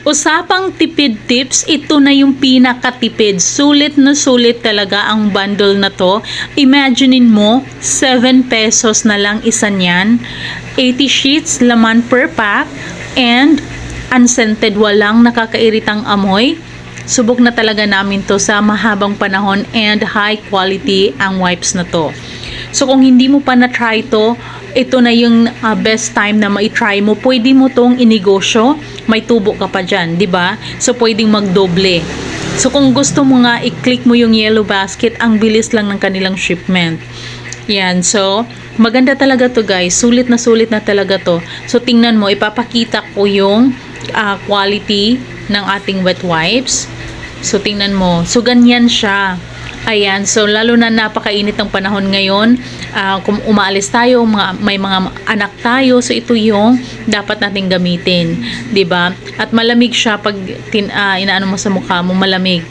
Usapang tipid tips, ito na yung pinakatipid. Sulit na sulit talaga ang bundle na to. Imaginein mo, 7 pesos na lang isa niyan. 80 sheets, laman per pack, and unscented, walang nakakairitang amoy. Subok na talaga namin to sa mahabang panahon and high quality ang wipes na to. So kung hindi mo pa na-try to, ito na yung best time na ma-try mo. Pwede mo tong inegosyo, may tubo ka pa dyan, di ba? So pwedeng magdoble. So kung gusto mo nga, i-click mo yung yellow basket, ang bilis lang ng kanilang shipment. Yan, so maganda talaga to guys, sulit na talaga to. So tingnan mo, ipapakita ko yung quality ng ating wet wipes. So tingnan mo, so ganyan siya. Ayan, so lalo na napakainit ng panahon ngayon, kung umaalis tayo, may mga anak tayo, so ito yung dapat nating gamitin, 'di ba? At malamig siya pag inaano mo sa mukha mo, malamig.